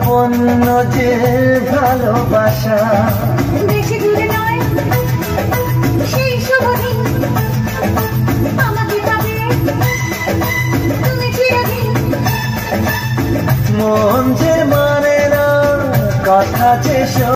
বন্য যে ভালোবাসা বেশি দূরে নয় সেই শুভ দিন আমাকে পাবে তুমি চিরদিন মন যে মানে না কথা যে